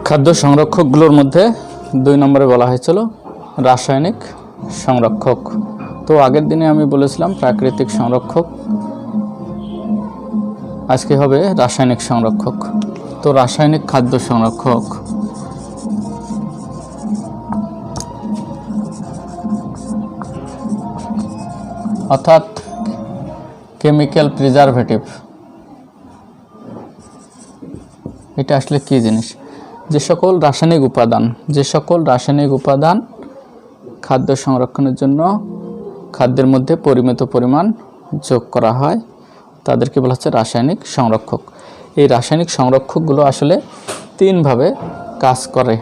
খাদ্য সংরক্ষকগুলোর মধ্যে 2 নম্বরে বলা হয়েছিল রাসায়নিক সংরক্ষক। তো আগের দিনে আমি বলেছিলাম প্রাকৃতিক সংরক্ষক, আজকে হবে রাসায়নিক সংরক্ষক। তো রাসায়নিক খাদ্য সংরক্ষক অর্থাৎ কেমিক্যাল প্রিজারভেটিভ, এটা আসলে কী জিনিস? যে সকল রাসায়নিক উপাদান খাদ্য সংরক্ষণের জন্য খাদ্যের মধ্যে পরিমিত পরিমাণ যোগ করা হয় তাদেরকে বলা হচ্ছে রাসায়নিক সংরক্ষক। এই রাসায়নিক সংরক্ষকগুলো আসলে 3 ভাবে কাজ করে।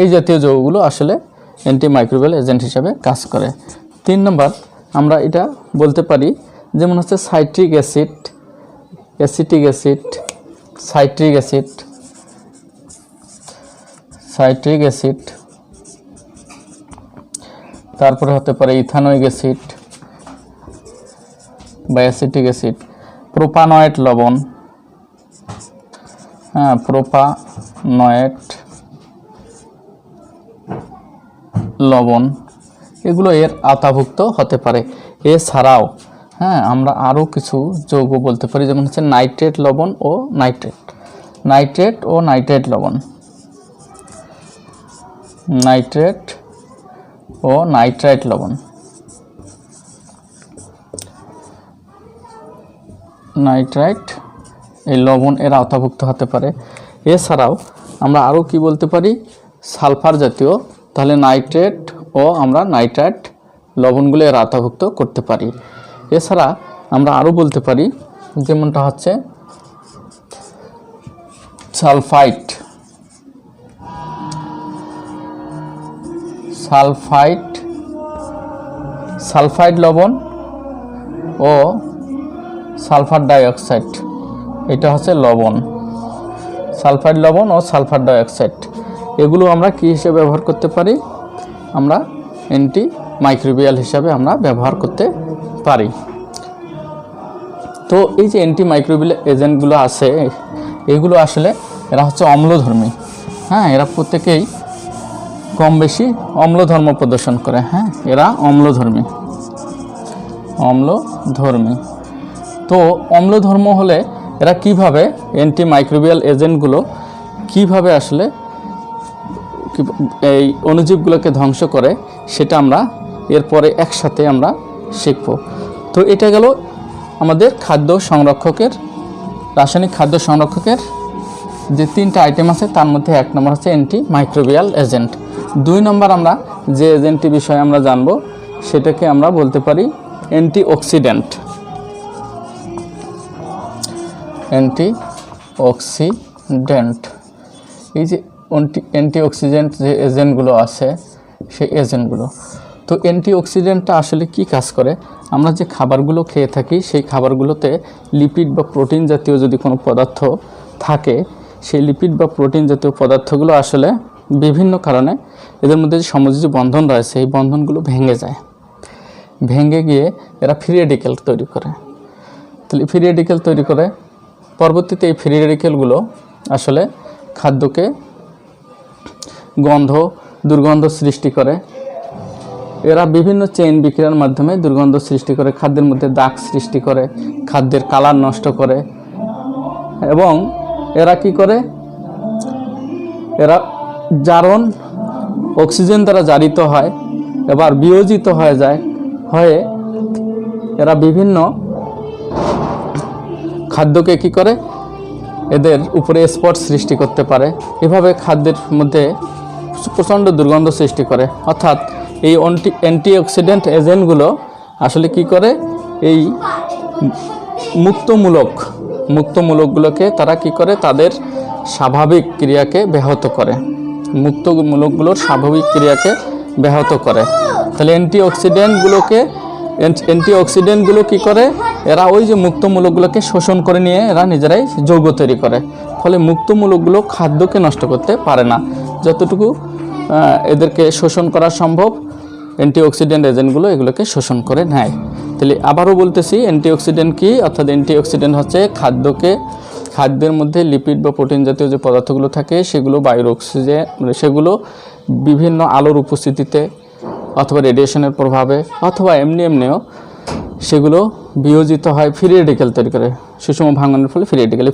এই জাতীয় যৌগগুলো আসলে অ্যান্টিমাইক্রোবিয়াল এজেন্ট হিসাবে কাজ করে। 3 নম্বর আমরা এটা বলতে পারি, যেমন হচ্ছে citric acid, acetic acid, citric acid, citric acid, তারপরে হতে পারে ইথানোয়িক অ্যাসিড বা অ্যাসিটিক অ্যাসিড, প্রোপানয়েড লবণ, প্রোপানয়েড লবণ, এগুলো এর আওতাভুক্ত হতে পারে। এছাড়াও আমরা আরও কিছু যৌগ বলতে পারি, যেমন হচ্ছে নাইট্রেট লবণ ও নাইট্রেট লবণ, নাইট্রেট ও নাইট্রাইট লবণ। নাইট্রাইট এই লবণ এর আওতাভুক্ত হতে পারে। এছাড়াও আমরা আরও কি বলতে পারি, সালফার জাতীয়, তাহলে নাইট্রেট ও আমরা নাইট্রাইট লবণগুলো এর আওতাভুক্ত করতে পারি। এছাড়া আমরা আরও বলতে পারি যেমনটা হচ্ছে সালফাইড, সালফাইড লবণ ও সালফার ডাইঅক্সাইড, এটা হচ্ছে লবণ, সালফাইড লবণ ও সালফার ডাইঅক্সাইড, এগুলো আমরা কি হিসেবে ব্যবহার করতে পারি, আমরা অ্যান্টি মাইক্রোবিয়াল হিসাবে আমরা ব্যবহার করতে পারি। তো এই যে অ্যান্টি মাইক্রোবিয়াল এজেন্টগুলো আছে, এগুলো আসলে এরা হচ্ছে অম্লধর্মী। হ্যাঁ, এরা প্রত্যেকেই কম বেশি অম্লধর্ম প্রদর্শন করে। হ্যাঁ, এরা অম্লধর্মী। তো অম্লধর্ম হলে এরা কিভাবে অ্যান্টি মাইক্রোবিয়াল এজেন্টগুলো কিভাবে আসলে এই অণুজীবগুলোকে ধ্বংস করে, সেটা আমরা এরপরে একসাথে আমরা শিখব। তো এটা গেল আমাদের রাসায়নিক খাদ্য সংরক্ষকের যে 3টা আইটেম আছে, তার মধ্যে 1 নম্বর হচ্ছে অ্যান্টি মাইক্রোবিয়াল এজেন্ট। 2 নম্বর আমরা যে এজেন্টটি বিষয়ে আমরা জানব, সেটাকে আমরা বলতে পারি অ্যান্টিঅক্সিডেন্ট। এই যে অ্যান্টিঅক্সিডেন্ট যে এজেন্টগুলো আছে, সেই এজেন্টগুলো, তো অ্যান্টিঅক্সিডেন্টটা আসলে কি কাজ করে, আমরা যে খাবারগুলো খেয়ে থাকি সেই খাবারগুলোতে লিপিড বা প্রোটিন জাতীয় যদি কোনো পদার্থ থাকে, সেই লিপিড বা প্রোটিন জাতীয় পদার্থগুলো আসলে বিভিন্ন কারণে এদের মধ্যে যে সমযোজী বন্ধন রয়েছে, এই বন্ধনগুলো ভেঙে যায়। ভেঙে গিয়ে এরা ফ্রি রেডিক্যাল তৈরি করে। তাহলে ফ্রি রেডিক্যাল তৈরি করে পরবর্তীতে এই ফ্রি রেডিক্যালগুলো আসলে খাদ্যকে দুর্গন্ধ সৃষ্টি করে। এরা বিভিন্ন চেইন বিক্রিয়ার মাধ্যমে দুর্গন্ধ সৃষ্টি করে, খাদ্যের মধ্যে দাগ সৃষ্টি করে, খাদ্যের কালার নষ্ট করে, এবং এরা কি করে, এরা জারণ অক্সিজেন দ্বারা জারিত হয়, এবার বিয়োজিত হয়ে এরা বিভিন্ন খাদ্যকে কি করে, এদের উপরে স্পট সৃষ্টি করতে পারে। এভাবে খাদ্যের মধ্যে প্রচণ্ড দুর্গন্ধ সৃষ্টি করে। অর্থাৎ এই অ্যান্টিঅক্সিডেন্ট এজেন্টগুলো আসলে কি করে, এই মুক্তমূলকগুলোকে তারা কি করে, তাদের স্বাভাবিক ক্রিয়াকে ব্যাহত করে, মুক্তমূলকগুলোর স্বাভাবিক ক্রিয়াকে ব্যাহত করে। তাহলে অ্যান্টিঅক্সিডেন্টগুলো কি করে, এরা ওই যে মুক্তমূলকগুলোকে শোষণ করে নিয়ে এরা নিজেরাই যৌগ তৈরি করে। ফলে মুক্তমূলকগুলো খাদ্যকে নষ্ট করতে পারে না, যতটুকু এদেরকে শোষণ করা সম্ভব অ্যান্টিঅক্সিডেন্ট এজেন্টগুলো এগুলোকে শোষণ করে নেয়। তাহলে আবারও বলতেছি, অ্যান্টিঅক্সিডেন্ট কি, অর্থাৎ অ্যান্টিঅক্সিডেন্ট হচ্ছে খাদ্যের মধ্যে লিপিড বা প্রোটিন জাতীয় যে পদার্থগুলো থাকে, সেগুলো বায়ুর অক্সিজেন, সেগুলো বিভিন্ন আলোর উপস্থিতিতে অথবা রেডিয়েশনের প্রভাবে অথবা এমনিও সেগুলো বিয়োজিত হয়, ফ্রি রেডিক্যাল তৈরি করে, সুষম ভাঙনের ফলে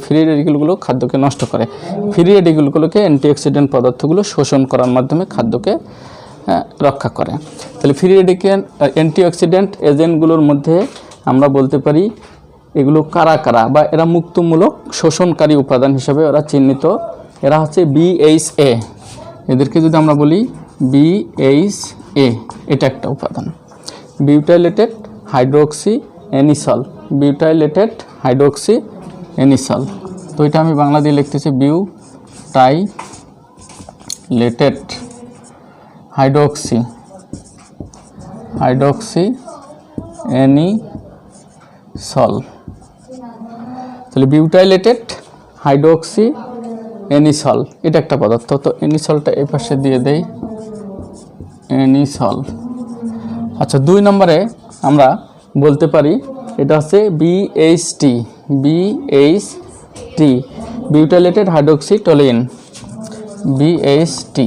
ফ্রি রেডিক্যালগুলো খাদ্যকে নষ্ট করে। ফ্রি রেডিক্যালগুলোকে অ্যান্টিঅক্সিডেন্ট পদার্থগুলো শোষণ করার মাধ্যমে খাদ্যকে রক্ষা করে। তাহলে ফ্রি রেডিক্যাল অ্যান্টিঅক্সিডেন্ট এজেন্টগুলোর মধ্যে আমরা বলতে পারি এগুলো কারা বা এরা মুক্তমূলক শোষণকারী উপাদান হিসেবে ওরা চিহ্নিত। এরা হচ্ছে BHA, এদেরকে যদি আমরা বলি BHA, এটা একটা উপাদান, বিউটাইলেটেড হাইড্রোক্সি অ্যানিসল। তো এটা আমি বাংলা দিয়ে লিখতেছি বিউটাইলেটেড হাইড্রোক্সি অ্যানিসল। তাহলে বিউটাইলেটেড হাইড্রোক্সি অ্যানিসল এটা একটা পদার্থ। তো অ্যানিসলটা এই পাশে দিয়ে দেই, অ্যানিসল। আচ্ছা, 2 নম্বরে আমরা বলতে পারি এটা হচ্ছে BHT, বিউটাইলেটেড hydroxy toluene, BHT,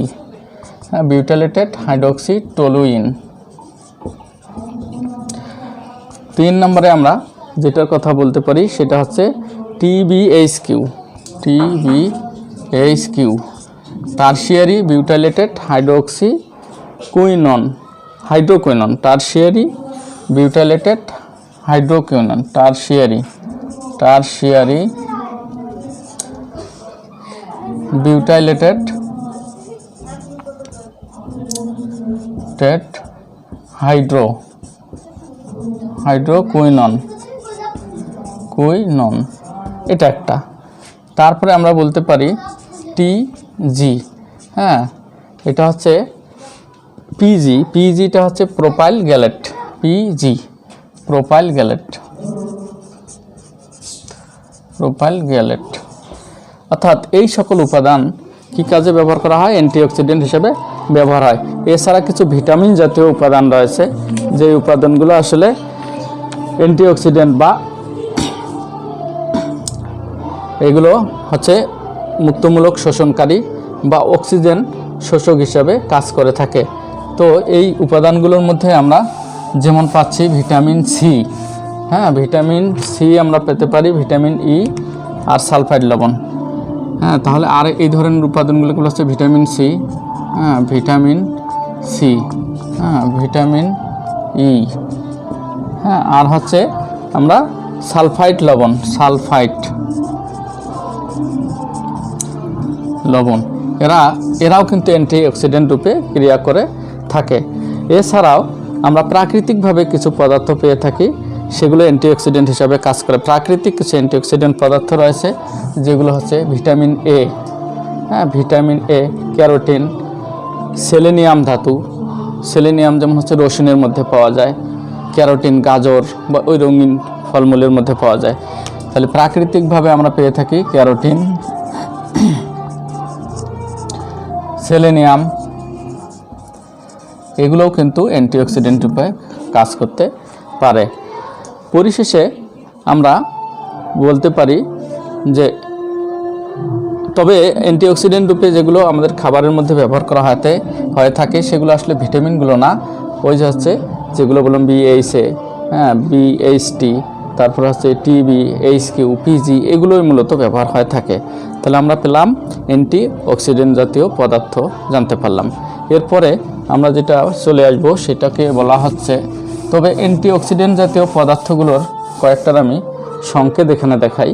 বিউটাইলেটেড hydroxy toluene. 3 নম্বরে আমরা যেটার কথা বলতে পারি সেটা হচ্ছে TBHQ, tertiary বিউটাইলেটেড hydroquinone, tertiary বিউটাইলেটেড hydroquinone, tertiary tertiary বিউটাইলেটেড hydroquinone এটা একটা। তারপরে আমরা বলতে পারি টিজি, হ্যাঁ, এটা হচ্ছে পিজিটা হচ্ছে প্রোপাইল গ্যালেট, প্রোপাইল গ্যালেট। অর্থাৎ এই সকল উপাদান কি কাজে ব্যবহার করা হয়? অ্যান্টিঅক্সিডেন্ট হিসেবে ব্যবহার হয়। এছাড়া কিছু ভিটামিন জাতীয় উপাদান রয়েছে, যে উপাদানগুলো আসলে অ্যান্টিঅক্সিডেন্ট বা এগুলো হচ্ছে মুক্তমূলক শোষণকারী বা অক্সিজেন শোষক হিসাবে কাজ করে থাকে। তো এই উপাদানগুলোর মধ্যে আমরা যেমন পাচ্ছি ভিটামিন সি, হ্যাঁ, ভিটামিন সি আমরা পেতে পারি, ভিটামিন ই আর সালফাইড লবণ, হ্যাঁ। তাহলে আর এই ধরনের উপাদানগুলো হচ্ছে ভিটামিন সি, হ্যাঁ, ভিটামিন ই, হ্যাঁ, আর হচ্ছে আমরা সালফাইড লবণ, এরাও কিন্তু অ্যান্টিঅক্সিডেন্ট রূপে ক্রিয়া করে থাকে। এছাড়াও আমরা প্রাকৃতিকভাবে কিছু পদার্থ পেয়ে থাকি, সেগুলো অ্যান্টিঅক্সিডেন্ট হিসাবে কাজ করে। প্রাকৃতিক কিছু অ্যান্টিঅক্সিডেন্ট পদার্থ রয়েছে, যেগুলো হচ্ছে ভিটামিন এ, হ্যাঁ, ভিটামিন এ, ক্যারোটিন, সেলেনিয়াম ধাতু, সেলেনিয়াম যেমন হচ্ছে রসুনের মধ্যে পাওয়া যায়, ক্যারোটিন গাজর বা ওই রঙিন ফলমূলের মধ্যে পাওয়া যায়। তাহলে প্রাকৃতিকভাবে আমরা পেয়ে থাকি ক্যারোটিন, সেলেনিয়াম, এগুলোও কিন্তু অ্যান্টিঅক্সিডেন্ট রূপে কাজ করতে পারে। পরিশেষে আমরা বলতে পারি যে তবে অ্যান্টিঅক্সিডেন্ট রূপে যেগুলো আমাদের খাবারের মধ্যে ব্যবহার করা হয়ে থাকে সেগুলো আসলে ভিটামিনগুলো না, ওই যে হচ্ছে যেগুলো বললাম BHA, হ্যাঁ, BHT, তারপর হচ্ছে TB, HQ, PG, এগুলোই মূলত ব্যবহার হয়ে থাকে। তাহলে আমরা পেলাম অ্যান্টিঅক্সিডেন্ট জাতীয় পদার্থ জানতে পারলাম। এরপরে আমরা যেটা চলে আসব সেটাকে বলা হচ্ছে, তবে অ্যান্টিঅক্সিডেন্ট জাতীয় পদার্থগুলোর কয়েকটার আমি সংকেত এখানে দেখাই।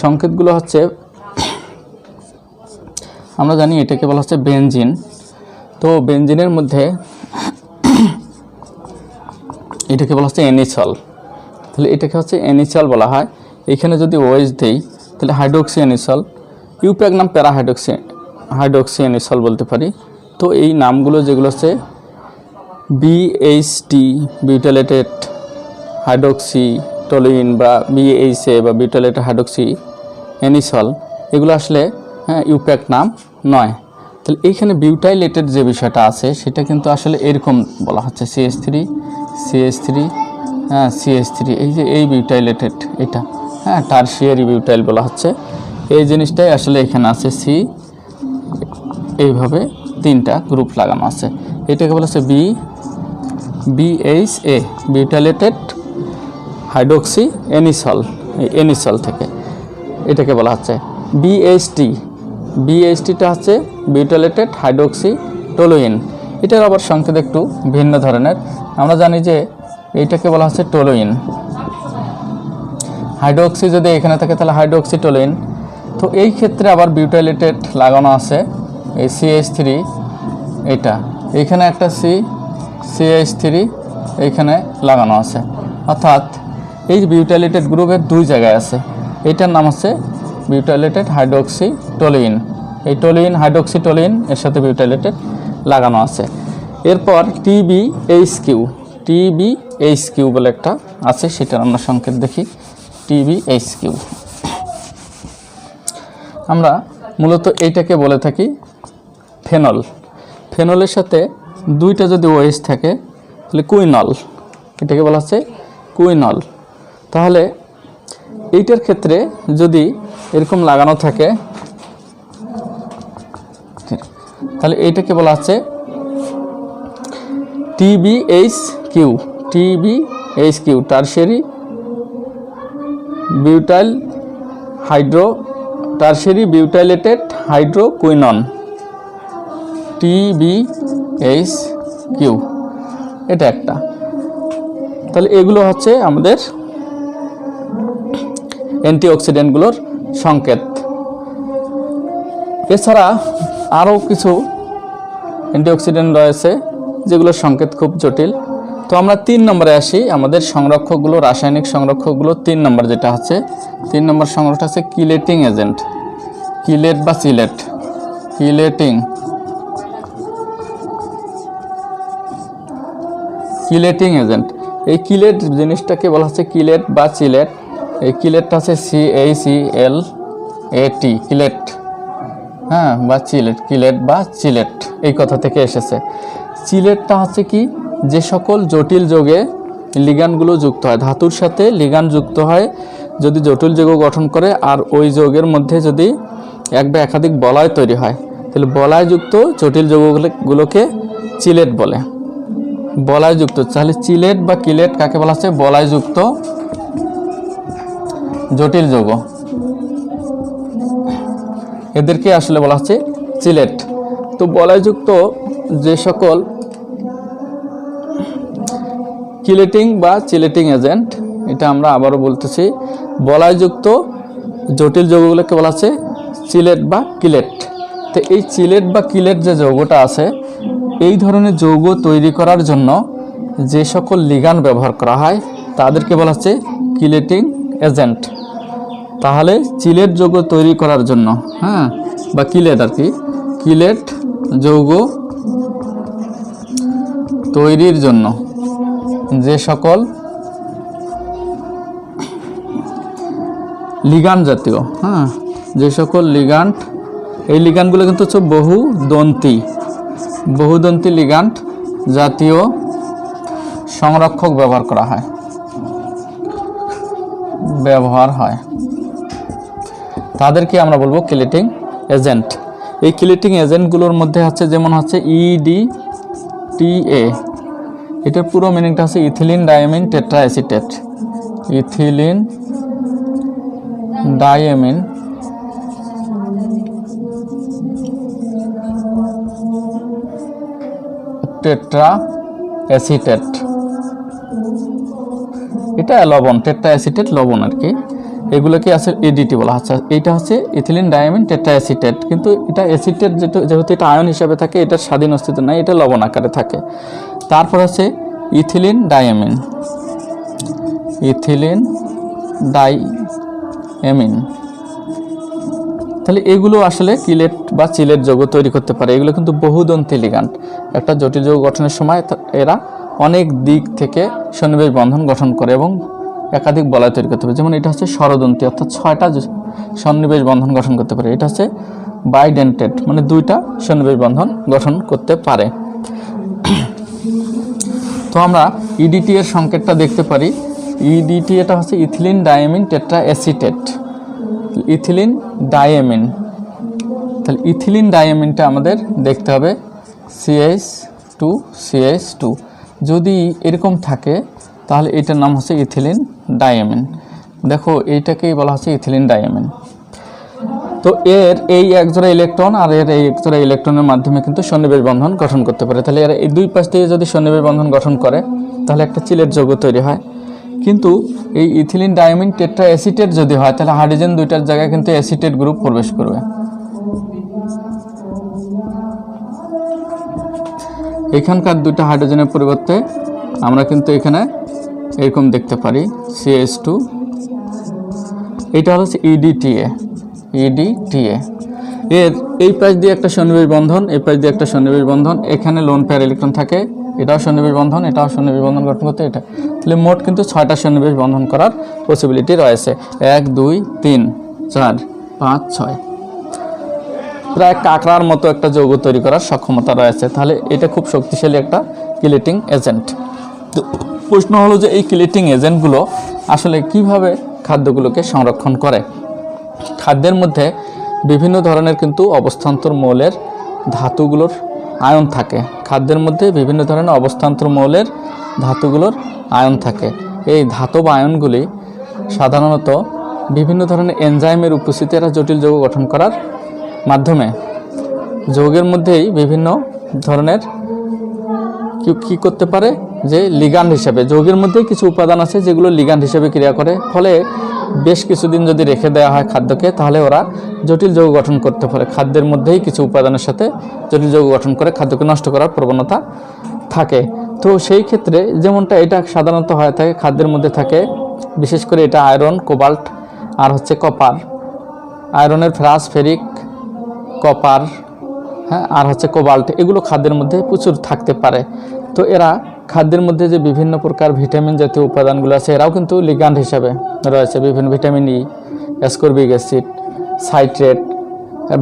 সংকেতগুলো হচ্ছে, আমরা জানি এটাকে বলা হচ্ছে বেনজিন। তো বেনজিনের মধ্যে এটাকে বলা হচ্ছে অ্যানিসল, তাহলে এটাকে হচ্ছে অ্যানিসল বলা হয়। এখানে যদি OH দেই তাহলে হাইড্রোক্সি অ্যানিসল, ইউপ্যাক নাম হাইড্রোক্সি অ্যানিসল বলতে পারি। তো এই নামগুলো যেগুলো হচ্ছে BHT, বিউটাইলেটেড হাইড্রোক্সি টলুইন, বা BHA বা বিউটাইলেটেড হাইড্রোক্সি অ্যানিসল, এগুলো আসলে হ্যাঁ ইউপ্যাক নাম নয়। তাহলে এইখানে বিউটাইলেটেড যে বিষয়টা আছে সেটা কিন্তু আসলে এরকম বলা হচ্ছে CH3, হ্যাঁ, CH3, এই যে এই বিউটাইলেটেড, এটা হ্যাঁ টারশিয়ারি বিউটাইল বলা হচ্ছে। এই জিনিসটাই আসলে এখানে আছে C, এইভাবে তিনটা গ্রুপ লাগানো আছে। এটাকে বলা হচ্ছে BHA, বিউটাইলেটেড হাইড্রোক্সি অ্যানিসল থেকে এটাকে বলা হচ্ছে BHT, টা হচ্ছে বিউটাইলেটেড হাইড্রোক্সি টলুইন। এটার আবার সংকেত একটু ভিন্ন ধরনের। আমরা জানি যে এইটাকে বলা হচ্ছে টলুইন, হাইড্রোক্সি যদি এখানে থাকে তাহলে হাইড্রোক্সি টলুইন। তো এই ক্ষেত্রে আবার বিউটাইলেটেড লাগানো আছে, এই CH3, এটা এইখানে একটা CH3 এইখানে লাগানো আছে, অর্থাৎ এই বিউটাইলেটেড গ্রুপের দুই জায়গায় আছে। এইটার নাম হচ্ছে বিউটাইলেটেড হাইড্রোক্সি টলুইন। এই টলুইন, হাইড্রোক্সি টলুইন এর সাথে বিউটাইলেটেড লাগানো আছে। এরপর TBHQ বলে একটা আছে, সেটার আমরা সংকেত দেখি, TBHQ। আমরা মূলত এইটাকে বলে থাকি ফেনল। ফেনলের সাথে দুইটা যদি OH থাকে তাহলে কুইনল, এটাকে বলা হচ্ছে কুইনল। তাহলে এইটার ক্ষেত্রে যদি এরকম লাগানো থাকে তাহলে এইটাকে বলা হচ্ছে TBHQ, টারশিয়ারি বিউটাইলেটেড হাইড্রোকুইনন, TBHQ, এটা একটা। তাহলে এগুলো হচ্ছে আমাদের অ্যান্টিঅক্সিডেন্টগুলোর সংকেত। এছাড়া আরও কিছু অ্যান্টিঅক্সিডেন্ট রয়েছে যেগুলোর সংকেত খুব জটিল। তো আমরা 3 নম্বরে আসি, আমাদের সংরক্ষকগুলো, রাসায়নিক সংরক্ষকগুলো 3 নম্বর যেটা হচ্ছে, 3 নম্বর সংরক্ষক আছে কিলেটিং এজেন্ট, কিলেট বা চিলেট, কিলেটিং এজেন্ট। এই কিলেট জিনিসটাকে বলা হচ্ছে কিলেট বা চিলেট। এই কিলেটটা আছে CACLAT, কিলেট, হ্যাঁ, বা চিলেট, কিলেট বা চিলেট এই কথা থেকে এসেছে। চিলেটটা হচ্ছে কি, যে সকল জটিল যৌগে লিগ্যান্ডগুলো যুক্ত হয়, ধাতুর সাথে লিগ্যান্ড যুক্ত হয় যদি জটিল যৌগ গঠন করে, আর ওই যৌগের মধ্যে যদি এক বা একাধিক বলয় তৈরি হয়, তাহলে বলয়যুক্ত জটিল যৌগগুলোকে চিলেট বলে। বলয়যুক্ত, তাহলে চিলেট বা কিলেট কাকে বলা হচ্ছে? বলয়যুক্ত জটিল যৌগ, এদেরকে আসলে বলা হচ্ছে চিলেট। তো বলয়যুক্ত যে সকল কিলেটিং বা চিলেটিং এজেন্ট, এটা আমরা আবারও বলতেছি, বলয়যুক্ত জটিল যৌগগুলোকে বলা হচ্ছে চিলেট বা কিলেট। তো এই চিলেট বা কিলেট যে যৌগটা আছে, এই ধরনের যৌগ তৈরি করার জন্য যে সকল লিগ্যান্ড ব্যবহার করা হয় তাদেরকে বলা হচ্ছে কিলেটিং এজেন্ট। তাহলে চিলেট যৌগ তৈরি করার জন্য, হ্যাঁ, বা কিলেট আর কি, কিলেট যৌগ তৈরির জন্য যে সকল লিগ্যান্ড জাতীয়, হ্যাঁ, যে সকল লিগ্যান্ড, এই লিগ্যান্ডগুলো কিন্তু হচ্ছে বহুদন্তী লিগ্যান্ড জাতীয় সংরক্ষক ব্যবহার হয়, তাদেরকে আমরা বলবো কিলেটিং এজেন্ট। এই কিলেটিং এজেন্টগুলোর মধ্যে হচ্ছে, যেমন হচ্ছে EDTA, এটার পুরো মিনিংটা হচ্ছে ইথিলিন ডায়ামিন টেট্রাএসিটেট, ইথিলিন ডায়ামিন টেট্রাএসিটেট, এটা লবণ, টেট্রাএসিটেট লবণ আর কি, এগুলোকে আছে EDT বলা হচ্ছে। এটা হচ্ছে ইথিলিন ডায়ামিন টেট্রাএসিটেট, কিন্তু এটা অ্যাসিটেট, যেহেতু এটা আয়ন হিসাবে থাকে, এটার স্বাধীন অস্তিত্ব নাই, এটা লবণ আকারে থাকে। তারপর আছে ইথিলিন ডায়ামিন, তাহলে এগুলো আসলে কিলেট বা চিলেট যৌগ তৈরি করতে পারে। এগুলো কিন্তু বহুদন্তী লিগ্যান্ড, একটা জটিল যৌগ গঠনের সময় এরা অনেক দিক থেকে সন্নিবেশ বন্ধন গঠন করে এবং একাধিক বলয় তৈরি করতে পারে। যেমন এটা হচ্ছে স্বরদন্তী, অর্থাৎ 6টা সন্নিবেশ বন্ধন গঠন করতে পারে। এটা হচ্ছে বাইডেন্টেড, মানে 2টা সন্নিবেশ বন্ধন গঠন করতে পারে। তো আমরা EDT এর সংকেতটা দেখতে পারি। EDT এটা হচ্ছে ইথিলিন ডায়ামিন টেট্রাএসিটেট, ইথিলিন ডায়ামিন। তাহলে ইথিলিন ডায়ামিনটা আমাদের দেখতে হবে CH2CH2, যদি এরকম থাকে তাহলে এটার নাম হচ্ছে ইথিলিন ডায়ামিন। দেখো এইটাকেই বলা হচ্ছে ইথিলিন ডায়ামিন। তো এর এই একজোড়া ইলেকট্রন আর এর এই একজোড়া ইলেকট্রনের মাধ্যমে কিন্তু সন্নিবেশ বন্ধন গঠন করতে পারে। তাহলে এর এই 2 পাশ থেকে যদি সন্নিবেশ বন্ধন গঠন করে তাহলে একটা চিলেট যৌগ তৈরি হয়। কিন্তু এই ইথিলিন ডায়ামিন টেট্রাএসিটেট যদি হয় তাহলে হাইড্রোজেন 2টার জায়গায় কিন্তু অ্যাসিটেট গ্রুপ প্রবেশ করবে। এখানকার 2টা হাইড্রোজেনের পরিবর্তে আমরা কিন্তু এখানে এরকম দেখতে পারি CH2, এটা হচ্ছে EDTA। এর এই পাশ দিয়ে একটা সন্নিবেশ বন্ধন, এই পাশ দিয়ে একটা সন্নিবেশ বন্ধন, এখানে লোন পেয়ার ইলেকট্রন থাকে, এটাও সন্নিবেশ বন্ধন, এটাও সন্নিবেশ বন্ধন গঠন করতে এটা। তাহলে মোট কিন্তু 6টা সন্নিবেশ বন্ধন করার পসিবিলিটি রয়েছে। 1 2 3 4 5 6, প্রায় কাঁকড়ার মতো একটা যৌগ তৈরি করার সক্ষমতা রয়েছে। তাহলে এটা খুব শক্তিশালী একটা কিলেটিং এজেন্ট। তো প্রশ্ন হলো যে এই কিলেটিং এজেন্টগুলো আসলে কিভাবে খাদ্যগুলোকে সংরক্ষণ করে। খাদ্যের মধ্যে বিভিন্ন ধরনের কিন্তু অবস্থান্তর মৌলের ধাতুগুলোর আয়ন থাকে। খাদ্যের মধ্যে বিভিন্ন ধরনের অবস্থান্তর মৌলের ধাতুগুলোর আয়ন থাকে। এই ধাতব আয়নগুলি সাধারণত বিভিন্ন ধরনের এনজাইমের উপস্থিতি এরা জটিল যৌগ গঠন করার মাধ্যমে যৌগের মধ্যেই বিভিন্ন ধরনের কি করতে পারে, যে লিগ্যান্ড হিসেবে, যৌগের মধ্যেই কিছু উপাদান আছে যেগুলো লিগ্যান্ড হিসেবে ক্রিয়া করে, ফলে বেশ কিছুদিন যদি রেখে দেওয়া হয় খাদ্যকে, তাহলে ওরা জটিল যৌগ গঠন করতে পারে। খাদ্যের মধ্যেই কিছু উপাদানের সাথে জটিল যৌগ গঠন করে খাদ্যকে নষ্ট করার প্রবণতা থাকে। তো সেই ক্ষেত্রে যেমনটা এটা সাধারণত হয়ে থাকে, খাদ্যের মধ্যে থাকে বিশেষ করে এটা আয়রন, কোবাল্ট আর হচ্ছে কপার। আয়রনের ফেরাস, ফেরিক, কপার, হ্যাঁ, আর হচ্ছে কোবাল্ট, এগুলো খাদ্যের মধ্যে প্রচুর থাকতে পারে। তো এরা খাদ্যের মধ্যে যে বিভিন্ন প্রকার ভিটামিন জাতীয় উপাদানগুলো আছে, এরাও কিন্তু লিগ্যান্ড হিসাবে রয়েছে। বিভিন্ন vitamin E, ascorbic acid, citrate,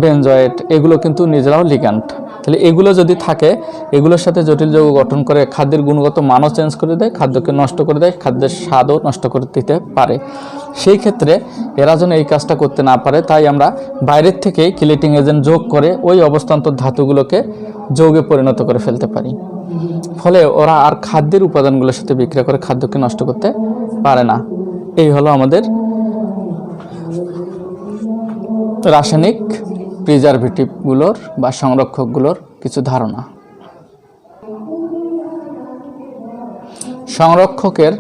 benzoate, এগুলো কিন্তু নিজেরাও লিগ্যান্ড। তাহলে এগুলো যদি থাকে, এগুলোর সাথে জটিল যৌগ গঠন করে খাদ্যের গুণগত মানও চেঞ্জ করে দেয়, খাদ্যকে নষ্ট করে দেয়, খাদ্যের স্বাদও নষ্ট করে দিতে পারে। সেই ক্ষেত্রে এরা যেন এই কাজটা করতে না পারে, তাই আমরা বাইরের থেকে কিলেটিং এজেন্ট যোগ করে ওই অবস্থান্তর ধাতুগুলোকে যৌগে পরিণত করে ফেলতে পারি। ফলে ওরা আর খাদ্যের উপাদানগুলোর সাথে বিক্রিয়া করে খাদ্যকে নষ্ট করতে পারে না। এই হলো আমাদের রাসায়নিক প্রিজারভেটিভগুলোর বা সংরক্ষকগুলোর কিছু ধারণা। সংরক্ষকের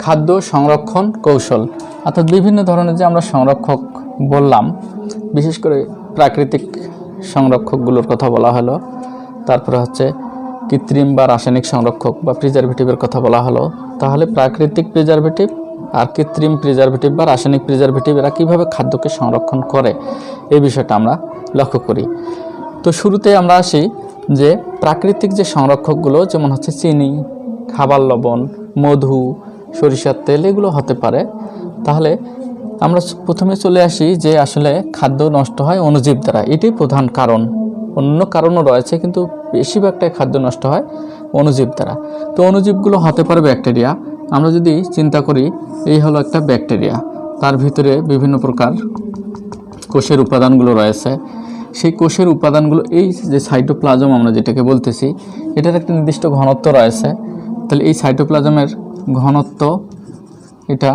খাদ্য সংরক্ষণ কৌশল, অর্থাৎ বিভিন্ন ধরনের যে আমরা সংরক্ষক বললাম, বিশেষ করে প্রাকৃতিক সংরক্ষকগুলোর কথা বলা হলো, তারপরে হচ্ছে কৃত্রিম বা রাসায়নিক সংরক্ষক বা প্রিজারভেটিভের কথা বলা হলো। তাহলে প্রাকৃতিক প্রিজারভেটিভ আর কৃত্রিম প্রিজারভেটিভ বা রাসায়নিক প্রিজারভেটিভ এরা কীভাবে খাদ্যকে সংরক্ষণ করে, এই বিষয়টা আমরা লক্ষ্য করি। তো শুরুতে আমরা আসি যে প্রাকৃতিক যে সংরক্ষকগুলো, যেমন হচ্ছে চিনি, খাবার লবণ, মধু, সরিষার তেল, এগুলো হতে পারে। তাহলে আমরা প্রথমে চলে আসি যে আসলে খাদ্য নষ্ট হয় অণুজীব দ্বারা, এটাই প্রধান কারণ। অন্য কারণও রয়েছে, কিন্তু বেশিরভাগটাই খাদ্য নষ্ট হয় অণুজীব দ্বারা। তো অণুজীবগুলো হতে পারে ব্যাকটেরিয়া। আমরা যদি চিন্তা করি, এই হলো একটা ব্যাকটেরিয়া, তার ভিতরে বিভিন্ন প্রকার কোষের উপাদানগুলো রয়েছে। সেই কোষের উপাদানগুলো, এই যে সাইটোপ্লাজম আমরা যেটাকে বলতেছি, এটার একটা নির্দিষ্ট ঘনত্ব রয়েছে। তাহলে এই সাইটোপ্লাজমের ঘনত্ব এটা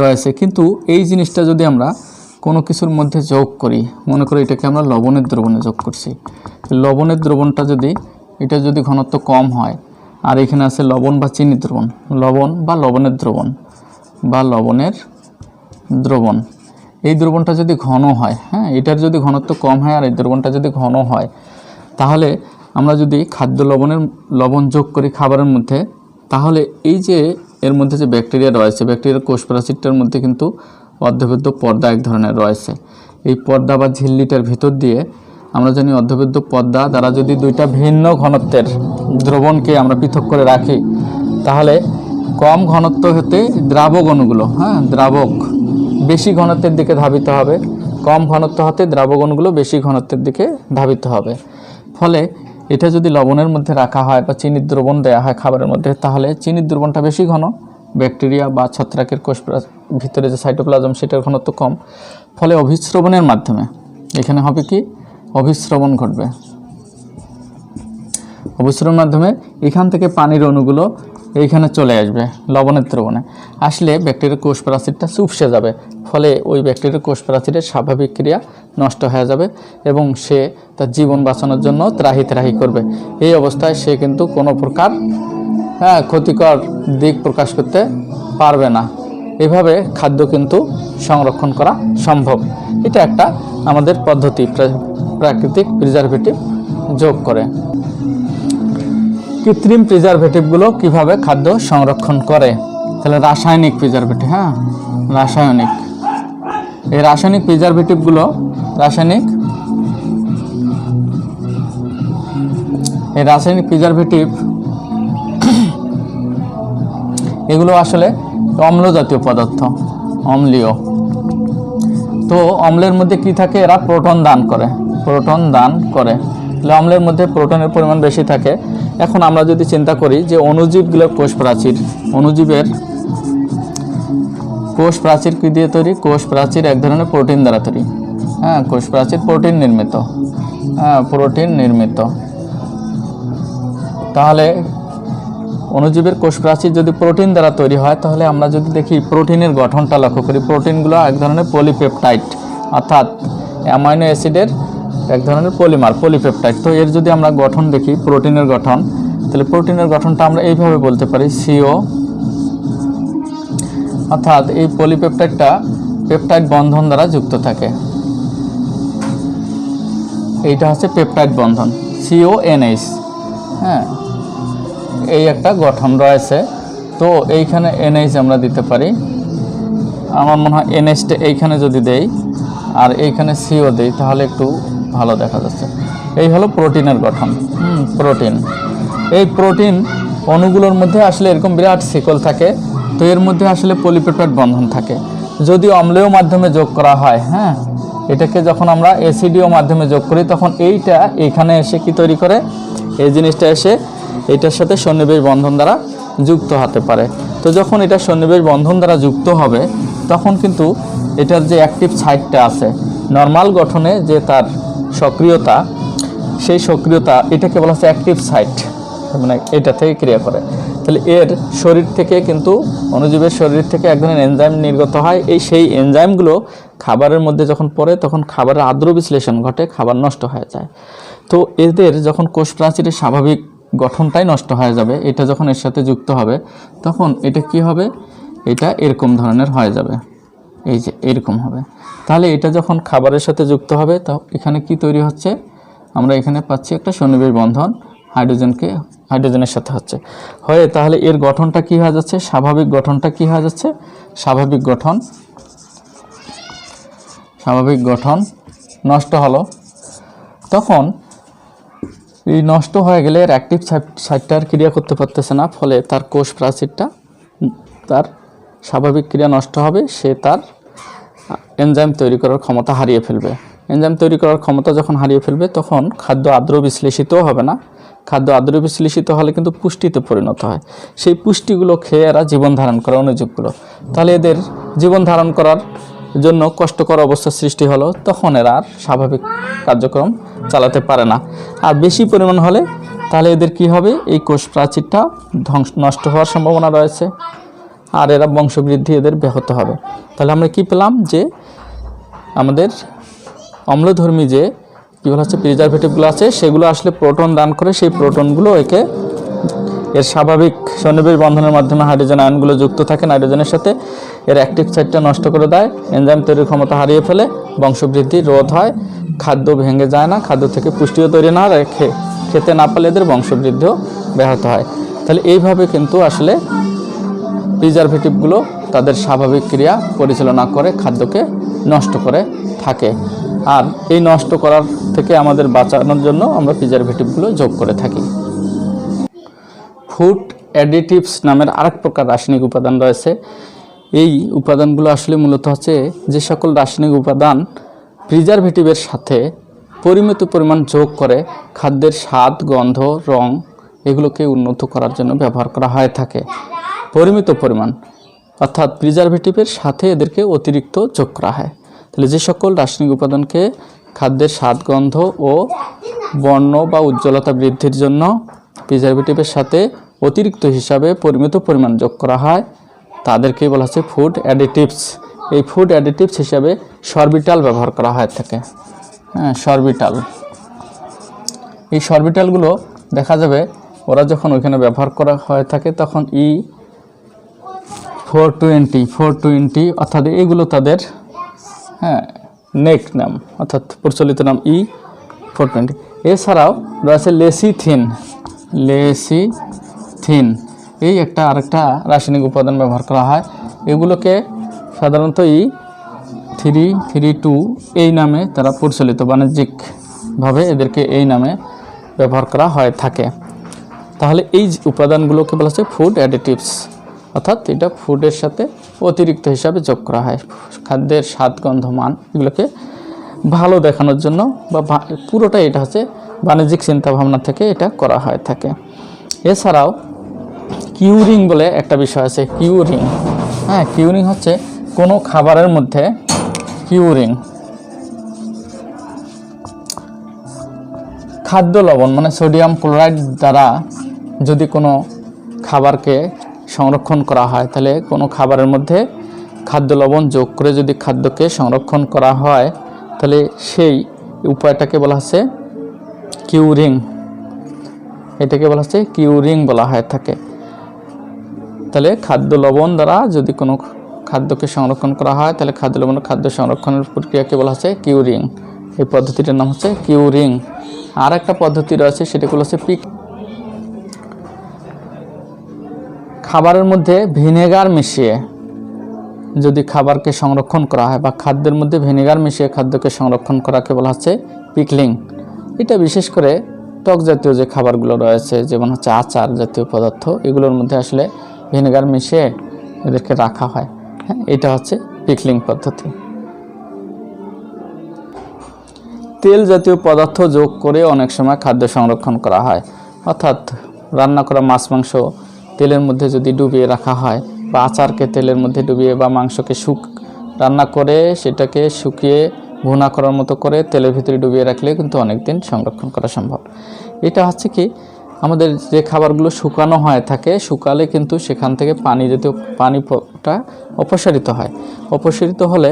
রয়েছে, কিন্তু এই জিনিসটা যদি আমরা কোনো কিছুর মধ্যে যোগ করি, মনে করি এটাকে আমরা লবণের দ্রবণে যোগ করছি, লবণের দ্রবণটা যদি এটা যদি ঘনত্ব কম হয়, আর এখানে আছে লবণ বা চিনির দ্রবণ, লবণ বা লবণের দ্রবণ বা লবণের দ্রবণ, এই দ্রবণটা যদি ঘন হয়, হ্যাঁ, এটার যদি ঘনত্ব কম হয় আর এই দ্রবণটা যদি ঘন হয়, তাহলে আমরা যদি খাদ্য লবণ যোগ করি খাবারের মধ্যে, তাহলে এই যে এর মধ্যে যে ব্যাকটেরিয়া রয়েছে, ব্যাকটেরিয়ার কোষ প্রাচীরটার মধ্যে কিন্তু অর্ধবেদ্য পর্দা এক ধরনের রয়েছে। এই পর্দা বা ঝিল্লিটার ভিতর দিয়ে আমরা জানি অর্ধবেদ্য পর্দা দ্বারা যদি দুইটা ভিন্ন ঘনত্বের দ্রবণকে আমরা পৃথক করে রাখি, তাহলে কম ঘনত্ব হতে দ্রাবক অণুগুলো, হ্যাঁ, দ্রাবক বেশি ঘনত্বের দিকে ধাবিত হবে, কম ঘনত্ব হতে দ্রাবক অণুগুলো বেশি ঘনত্বের দিকে ধাবিত হবে। ফলে এটা যদি লবণের মধ্যে রাখা হয় বা চিনির দ্রবণ দেওয়া হয় খাবারের মধ্যে, তাহলে চিনির দ্রবণটা বেশি ঘন, ব্যাকটেরিয়া বা ছত্রাকের কোষ ভিতরে যে সাইটোপ্লাজম সেটার ঘনত্ব কম। ফলে অভিস্রবণের মাধ্যমে এখানে হবে কি, অভিস্রবণ ঘটবে। অভিস্রবণের মাধ্যমে এখান থেকে পানির অণুগুলো এইখানে চলে আসবে লবণের দ্রবণে, আসলে ব্যাকটেরিয়ার কোষ প্রাচীরটা চুপসে যাবে। ফলে ওই ব্যাকটেরিয়ার কোষ প্রাচীরের স্বাভাবিক ক্রিয়া নষ্ট হয়ে যাবে এবং সে তার জীবন বাঁচানোর জন্য ত্রাহি করবে। এই অবস্থায় সে কিন্তু কোনো প্রকার ক্ষতিকর দিক প্রকাশ করতে পারবে না। এভাবে খাদ্য কিন্তু সংরক্ষণ করা সম্ভব। এটা একটা আমাদের পদ্ধতি, প্রাকৃতিক প্রিজারভেটিভ যোগ করে। কৃত্রিম প্রিজারভেটিভগুলো কিভাবে খাদ্য সংরক্ষণ করে, তাহলে রাসায়নিক প্রিজারভেটিভ, হ্যাঁ, রাসায়নিক, এই রাসায়নিক প্রিজারভেটিভগুলো, রাসায়নিক প্রিজারভেটিভ এগুলো আসলে অম্ল জাতীয় পদার্থ, অম্লীয়। তো অম্লের মধ্যে কি থাকে, এরা প্রোটন দান করে, তাহলে অম্লের মধ্যে প্রোটনের পরিমাণ বেশি থাকে। এখন আমরা যদি চিন্তা করি যে অণুজীবগুলোর কোষ প্রাচীর, অণুজীবের কোষ প্রাচীর কি দিয়ে তৈরি, কোষ প্রাচীর এক ধরনের প্রোটিন দ্বারা তৈরি, হ্যাঁ, কোষ প্রাচীর প্রোটিন নির্মিত, তাহলে অণুজীবের কোষ প্রাচীর যদি প্রোটিন দ্বারা তৈরি হয়, তাহলে আমরা যদি দেখি প্রোটিনের গঠনটা লক্ষ্য করি, প্রোটিনগুলো এক ধরনের পলিপেপটাইড, অর্থাৎ অ্যামাইনো অ্যাসিডের এক ধরনের পলিমার, পলিপেপটাইড। তো এর যদি আমরা গঠন দেখি, প্রোটিনের গঠন, তাহলে প্রোটিনের গঠনটা আমরা এইভাবে বলতে পারি CO, অর্থাৎ এই পলিপেপটাইডটা পেপটাইড বন্ধন দ্বারা যুক্ত থাকে। এইটা হচ্ছে পেপটাইড বন্ধন CONH। হ্যাঁ, এই একটা গঠন রয়েছে। তো এইখানে NH আমরা দিতে পারি। আমার মনে হয় NHটা এইখানে যদি দেই আর এইখানে CO দেই তাহলে একটু ভালো দেখা যাচ্ছে। এই হলো প্রোটিনের গঠন। প্রোটিন, এই প্রোটিন অণুগুলোর মধ্যে আসলে এরকম বিরাট শিকল থাকে। তো এর মধ্যে আসলে পলিপেপটাইড বন্ধন থাকে। যদি অম্লীয় মাধ্যমে যোগ করা হয়, হ্যাঁ, এটাকে যখন আমরা অ্যাসিডীয় মাধ্যমে যোগ করি তখন এইটা এখানে এসে কি তৈরি করে, এই জিনিসটা এসে এইটার সাথে সন্নিবেশ বন্ধন দ্বারা যুক্ত হতে পারে। তো যখন এটা সন্নিবেশ বন্ধন দ্বারা যুক্ত হবে তখন কিন্তু এটার যে অ্যাক্টিভ সাইটটা আছে নর্মাল গঠনে যে তার সক্রিয়তা, সেই সক্রিয়তা এটাকে বলা হচ্ছে অ্যাক্টিভ সাইট, মানে এটা থেকে ক্রিয়া করে। তাহলে এর শরীর থেকে কিন্তু অণুজীবের শরীর থেকে এক ধরনের এনজাইম নির্গত হয়। সেই এনজাইমগুলো খাবারের মধ্যে যখন পড়ে তখন খাবারের আদ্র বিশ্লেষণ ঘটে, খাবার নষ্ট হয়ে যায়। তো এদের যখন কোষ প্রাচীরের স্বাভাবিক গঠনটাই নষ্ট হয়ে যাবে, এটা যখন এর সাথে যুক্ত হবে তখন এটা কি হবে, এটা এরকম ধরনের হয়ে যাবে, এই যে এরকম হবে। তাহলে এটা যখন খাবারের সাথে যুক্ত হবে তো এখানে কি তৈরি হচ্ছে, আমরা এখানে পাচ্ছি একটা সন্নিবেশ বন্ধন হাইড্রোজেনের সাথে হচ্ছে হয়ে, তাহলে এর গঠনটা কি হয়ে যাচ্ছে, স্বাভাবিক গঠনটা কি হয়ে যাচ্ছে, স্বাভাবিক গঠন নষ্ট হলো। তখন এই নষ্ট হয়ে গেলে এর অ্যাক্টিভ সাইটটা আর ক্রিয়া করতে পারতেছে না, ফলে তার কোষ প্রাচীরটা তার স্বাভাবিক ক্রিয়া নষ্ট হবে, সে তার এনজাইম তৈরি করার ক্ষমতা হারিয়ে ফেলবে। এনজাইম তৈরি করার ক্ষমতা যখন হারিয়ে ফেলবে তখন খাদ্য আদ্র বিশ্লেষিতও হবে না। খাদ্য আদ্র বিশ্লেষিত হলে কিন্তু পুষ্টিতে পরিণত হয়, সেই পুষ্টিগুলো খেয়ে এরা জীবন ধারণ করে অণুজীবগুলো। তাহলে এদের জীবন ধারণ করার জন্য কষ্টকর অবস্থার সৃষ্টি হলো, তখন এরা আর স্বাভাবিক কার্যক্রম চালাতে পারে না। আর বেশি পরিমাণ হলে তাহলে এদের কি হবে, এই কোষ প্রাচীরটা নষ্ট হওয়ার সম্ভাবনা রয়েছে, আর এরা বংশবৃদ্ধি এদের ব্যাহত হবে। তাহলে আমরা কি পেলাম, যে আমাদের অম্লধর্মী যে কী বলা হচ্ছে প্রিজারভেটিভগুলো আছে সেগুলো আসলে প্রোটন দান করে, সেই প্রোটনগুলো এর স্বাভাবিক সন্নিবেশ বন্ধনের মাধ্যমে হাইড্রোজেন আয়নগুলো যুক্ত থাকে নাইট্রোজেনের সাথে, এর অ্যাক্টিভ সাইটটা নষ্ট করে দেয়, এনজাইম তৈরির ক্ষমতা হারিয়ে ফেলে, বংশবৃদ্ধি রোধ হয়, খাদ্য ভেঙে যায় না, খাদ্য থেকে পুষ্টিও তৈরি না হয়, খেতে না পারলে এদের বংশবৃদ্ধিও ব্যাহত হয়। তাহলে এইভাবে কিন্তু আসলে প্রিজারভেটিভগুলো তাদের স্বাভাবিক ক্রিয়া পরিচালনা করে খাদ্যকে নষ্ট করে থাকে। আর এই নষ্ট করার থেকে আমাদের বাঁচানোর জন্য আমরা প্রিজারভেটিভগুলো যোগ করে থাকি। ফুড অ্যাডিটিভস নামের আরেক প্রকার রাসায়নিক উপাদান রয়েছে। এই উপাদানগুলো আসলে মূলত হচ্ছে যে সকল রাসায়নিক উপাদান প্রিজারভেটিভের সাথে পরিমিত পরিমাণ যোগ করে খাদ্যের স্বাদ, গন্ধ, রং এগুলোকে উন্নত করার জন্য ব্যবহার করা হয়ে থাকে। পরিমিত পরিমাণ অর্থাৎ প্রিজারভেটিভের সাথে এদেরকে অতিরিক্ত যোগ করা হয়। তাহলে যে সকল রাসায়নিক উপাদানকে খাদ্যের স্বাদ, গন্ধ ও বর্ণ বা উজ্জ্বলতা বৃদ্ধির জন্য প্রিজারভেটিভের সাথে অতিরিক্ত হিসাবে পরিমিত পরিমাণ যোগ করা হয় তাদেরকে বলা হচ্ছে ফুড অ্যাডিটিভস। এই ফুড অ্যাডিটিভস হিসাবে সরবিটাল ব্যবহার করা হয়ে থাকে। সরবিটাল, এই সরবিটালগুলো দেখা যাবে ওরা যখন ওইখানে ব্যবহার করা হয়ে থাকে তখন E420 অর্থাৎ এগুলো তাদের নেক নাম, অর্থাৎ প্রচলিত নাম E420। এছাড়াও রয়েছে লেসিথিন, এই আরেকটা রাসায়নিক উপাদান ব্যবহার করা হয়। এগুলোকে সাধারণত E332 এই নামে তারা প্রচলিত, বাণিজ্যিকভাবে এদেরকে এই নামে ব্যবহার করা হয়ে থাকে। তাহলে এই উপাদানগুলোকে বলা হচ্ছে ফুড অ্যাডিটিভস, অর্থাৎ এটা ফুডের সাথে অতিরিক্ত হিসাবে যোগ করা হয় খাদ্যের স্বাদ, গন্ধ, মান এগুলোকে ভালো দেখানোর জন্য, বা পুরোটাই এটা হচ্ছে বাণিজ্যিক চিন্তাভাবনা থেকে এটা করা হয়ে থাকে। এছাড়াও কিউরিং বলে একটা বিষয় আছে। কিউরিং হচ্ছে কোনো খাবারের মধ্যে খাদ্য লবণ মানে সোডিয়াম ক্লোরাইড দ্বারা যদি কোনো খাবারকে সংরক্ষণ করা হয়, তাহলে কোনো খাবারের মধ্যে খাদ্য লবণ যোগ করে যদি খাদ্যকে সংরক্ষণ করা হয় তাহলে সেই উপায়টাকে বলা হচ্ছে কিউরিং। এটাকে বলা হচ্ছে কিউরিং বলা হয়ে থাকে। তাহলে খাদ্য লবণ দ্বারা যদি কোনো খাদ্যকে সংরক্ষণ করা হয় তাহলে খাদ্য লবণ খাদ্য সংরক্ষণের প্রক্রিয়াকে বলা হচ্ছে কিউরিং। এই পদ্ধতিটার নাম হচ্ছে কিউরিং। আর একটা পদ্ধতি রয়েছে, সেটাকে বলা হচ্ছে পিক। খাবারের মধ্যে ভিনেগার মিশিয়ে যদি খাবারকে সংরক্ষণ করা হয় বা খাদ্যের মধ্যে ভিনেগার মিশিয়ে খাদ্যকে সংরক্ষণ করাকে বলা হচ্ছে পিকলিং। এটা বিশেষ করে টক জাতীয় যে খাবারগুলো রয়েছে, যেমন হচ্ছে আচার জাতীয় পদার্থ, এগুলোর মধ্যে আসলে ভিনেগার মিশিয়ে এদেরকে রাখা হয়। হ্যাঁ, এটা হচ্ছে পিকলিং পদ্ধতি। তেল জাতীয় পদার্থ যোগ করে অনেক সময় খাদ্য সংরক্ষণ করা হয়, অর্থাৎ রান্না করা মাছ মাংস তেলের মধ্যে যদি ডুবিয়ে রাখা হয়, বা আচারকে তেলের মধ্যে ডুবিয়ে বা মাংসকে রান্না করে সেটাকে শুকিয়ে ভুনা করার মতো করে তেলের ভিতরে ডুবিয়ে রাখলে কিন্তু অনেক দিন সংরক্ষণ করা সম্ভব। এটা হচ্ছে কি, আমাদের যে খাবারগুলো শুকানো হয়ে থাকে, শুকালে কিন্তু সেখান থেকে পানি জাতীয় পানিটা অপসারিত হয়। অপসারিত হলে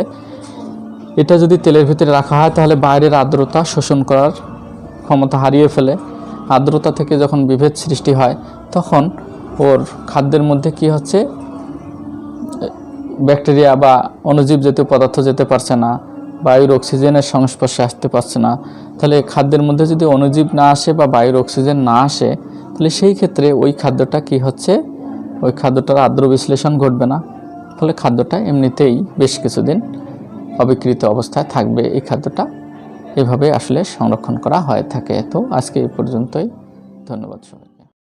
এটা যদি তেলের ভিতরে রাখা হয় তাহলে বাইরের আর্দ্রতা শোষণ করার ক্ষমতা হারিয়ে ফেলে। আর্দ্রতা থেকে যখন বিভেদ সৃষ্টি হয় তখন ওর খাদ্যের মধ্যে কি হচ্ছে, ব্যাকটেরিয়া বা অণুজীব জাতীয় পদার্থ যেতে পারছে না, বায়ুর অক্সিজেনের সংস্পর্শে আসতে পারছে না। তাহলে খাদ্যের মধ্যে যদি অণুজীব না আসে বা বায়ুর অক্সিজেন না আসে, তাহলে সেই ক্ষেত্রে ওই খাদ্যটা কি হচ্ছে, ওই খাদ্যটার আর্দ্র বিশ্লেষণ ঘটবে না, ফলে খাদ্যটা এমনিতেই বেশ কিছুদিন অবিকৃত অবস্থায় থাকবে। এই খাদ্যটা এভাবে আসলে সংরক্ষণ করা হয়ে থাকে। তো আজকে এই পর্যন্তই, ধন্যবাদ সবাই।